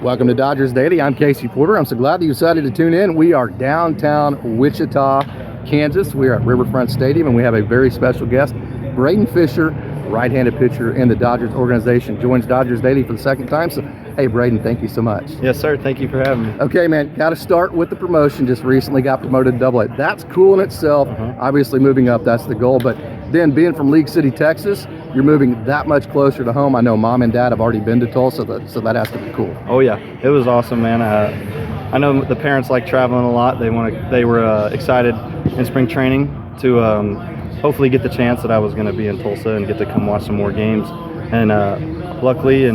Welcome to Dodgers Daily. I'm Casey Porter. I'm so glad that you decided to tune in. We are downtown Wichita, Kansas. We are at Riverfront Stadium, and we have a very special guest. Braydon Fisher, right-handed pitcher in the Dodgers organization, joins Dodgers Daily for the second time. So, hey, Braydon, thank you so much. Yes, sir. Thank you for having me. Okay, man, got to start with the promotion. Just recently got promoted to Double-A. That's cool in itself. Obviously, moving up, that's the goal. But then being from League City, Texas, you're moving that much closer to home. I know Mom and Dad have already been to Tulsa, so that has to be cool. Oh yeah, it was awesome, man. I know the parents like traveling a lot. They were excited in spring training to hopefully get the chance that I was going to be in Tulsa and get to come watch some more games. And luckily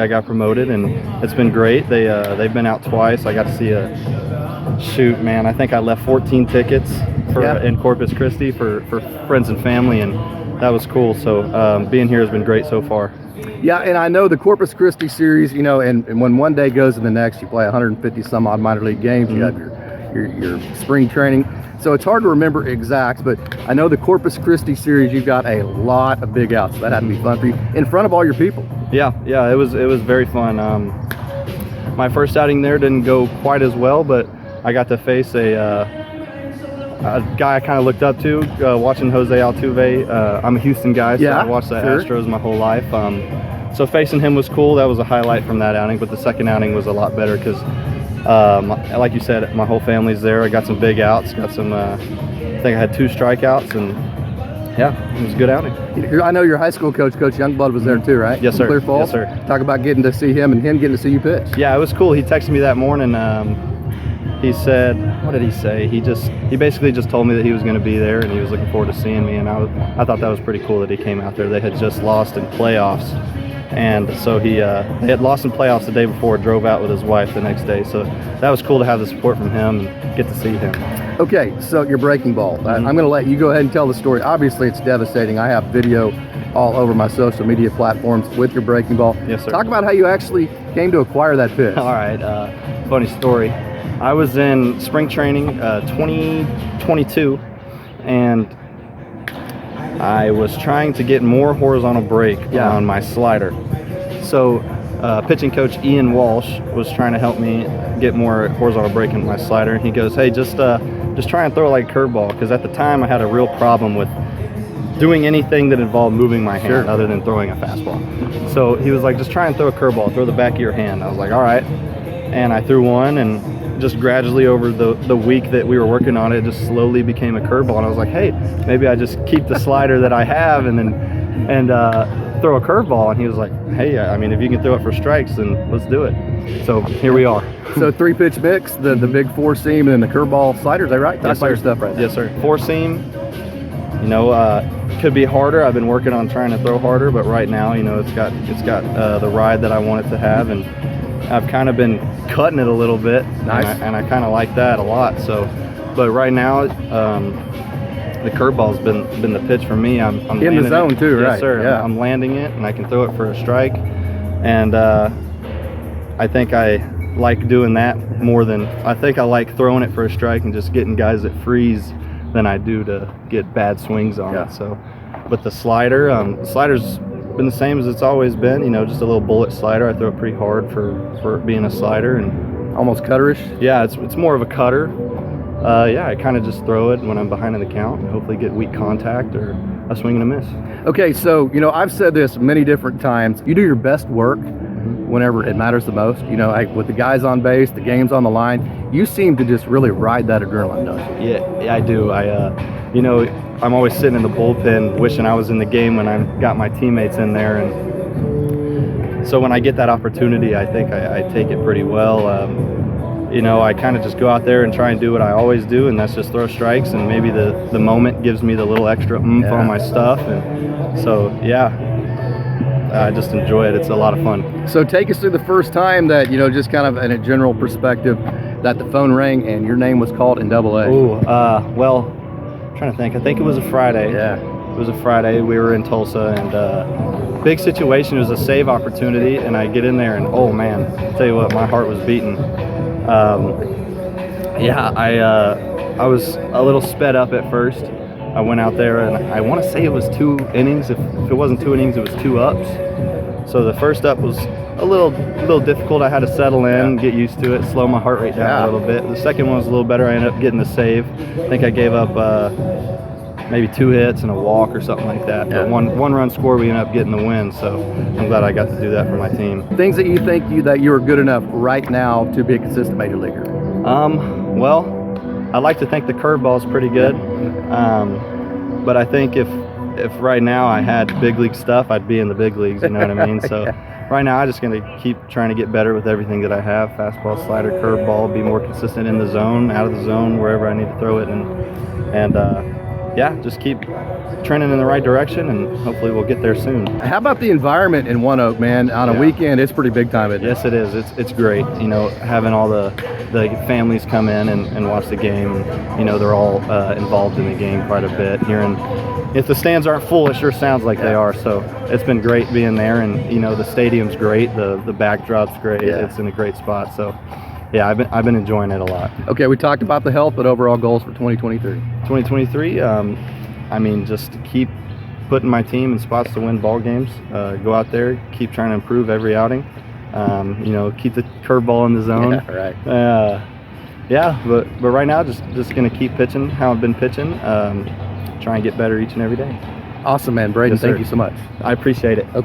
I got promoted, and it's been great. They've been out twice. I got to see I think I left 14 tickets in Corpus Christi for friends and family, and that was cool. So being here has been great so far. Yeah, and I know the Corpus Christi series, you know, and when one day goes to the next, you play 150 some odd minor league games. You have your spring training, so it's hard to remember exacts, but I know the Corpus Christi series, you've got a lot of big outs. So that had to be fun for you in front of all your people. Yeah, it was very fun. My first outing there didn't go quite as well, but I got to face a guy I kind of looked up to, watching Jose Altuve. I'm a Houston guy, so I watched the Astros my whole life. So facing him was cool. That was a highlight from that outing, but the second outing was a lot better because, like you said, my whole family's there. I got some big outs, got some, I think I had 2 strikeouts, and yeah, it was a good outing. I know your high school coach, Coach Youngblood, was there too, right? Yes, sir. Clear Falls? Yes, sir. Talk about getting to see him and him getting to see you pitch. Yeah, it was cool. He texted me that morning. He said, what did he say? He basically just told me that he was going to be there and he was looking forward to seeing me, and I thought that was pretty cool that he came out there. They had just lost in playoffs, and so they had lost in playoffs the day before, drove out with his wife the next day, so that was cool to have the support from him and get to see him. Okay, so your breaking ball. I'm going to let you go ahead and tell the story. Obviously, it's devastating. I have video all over my social media platforms with your breaking ball. Yes, sir. Talk about how you actually came to acquire that pitch. All right, funny story. I was in spring training 2022, and I was trying to get more horizontal break on my slider. So pitching coach Ian Walsh was trying to help me get more horizontal break in my slider, and he goes, hey, just try and throw it like a curveball, because at the time I had a real problem with doing anything that involved moving my hand other than throwing a fastball. So he was like, just try and throw a curveball, throw the back of your hand. I was like, all right. And I threw one, and just gradually over the week that we were working on it, it just slowly became a curveball. And I was like, hey, maybe I just keep the slider that I have and throw a curveball. And he was like, hey, I mean, if you can throw it for strikes, then let's do it. So here we are. So 3-pitch mix, the big 4-seam and the curveball slider, is that right? Talk about your stuff right now. Yes, sir. 4-seam, you know, could be harder. I've been working on trying to throw harder, but right now, you know, it's got the ride that I want it to have, and I've kind of been cutting it a little bit. Nice. And I kind of like that a lot. So, but right now, the curveball's been the pitch for me. I'm in the zone too, right? Yes, sir. Yeah. I'm landing it, and I can throw it for a strike. And I think I like doing that more than I like throwing it for a strike and just getting guys that freeze than I do to get bad swings on it. So, but the slider's been the same as it's always been, you know, just a little bullet slider. I throw it pretty hard for being a slider, and almost cutterish. Yeah, it's more of a cutter. I kind of just throw it when I'm behind in the count and hopefully get weak contact or a swing and a miss. Okay, so, you know, I've said this many different times. You do your best work whenever it matters the most. You know, with the guys on base, the game's on the line, you seem to just really ride that adrenaline, don't you? Yeah, I do. You know, I'm always sitting in the bullpen wishing I was in the game when I got my teammates in there, and so when I get that opportunity, I think I take it pretty well. You know, I kind of just go out there and try and do what I always do, and that's just throw strikes, and maybe the moment gives me the little extra oomph on my stuff, and so I just enjoy it. It's a lot of fun. So take us through the first time that, you know, just kind of in a general perspective, that the phone rang and your name was called in Double-A. Well, I'm trying to think. I think it was a Friday. Yeah. It was a Friday. We were in Tulsa, and big situation. It was a save opportunity, and I get in there, and oh man, I'll tell you what, my heart was beating. I was a little sped up at first. I went out there, and I want to say it was 2 innings. If it wasn't 2 innings, it was 2 ups. So the first up was a little difficult. I had to settle in, get used to it, slow my heart rate down a little bit. The second one was a little better. I ended up getting the save. I think I gave up maybe 2 hits and a walk or something like that. But one run score, we ended up getting the win. So I'm glad I got to do that for my team. Things that you think that you're good enough right now to be a consistent major leaguer? Well, I like to think the curveball is pretty good. But I think if right now I had big league stuff, I'd be in the big leagues, you know what I mean? So right now I'm just going to keep trying to get better with everything that I have. Fastball, slider, curveball, be more consistent in the zone, out of the zone, wherever I need to throw it. And yeah, just keep trending in the right direction, and hopefully we'll get there soon. How about the environment in One Oak, man? On a weekend, it's pretty big time, isn't it? Yes, it is. It's great. You know, having all the families come in and watch the game. You know, they're all involved in the game quite a bit. Hearing, if the stands aren't full, it sure sounds like they are. So it's been great being there, and you know, the stadium's great. The backdrop's great. It's in a great spot. So yeah, I've been enjoying it a lot. Okay, we talked about the health, but overall goals for 2023. 2023. I mean, just to keep putting my team in spots to win ball games. Go out there, keep trying to improve every outing. You know, keep the curveball in the zone. Yeah, right. Yeah, but right now, just gonna keep pitching how I've been pitching. Try and get better each and every day. Awesome, man. Braydon, Yes, thank sir. you so much. I appreciate it. Okay.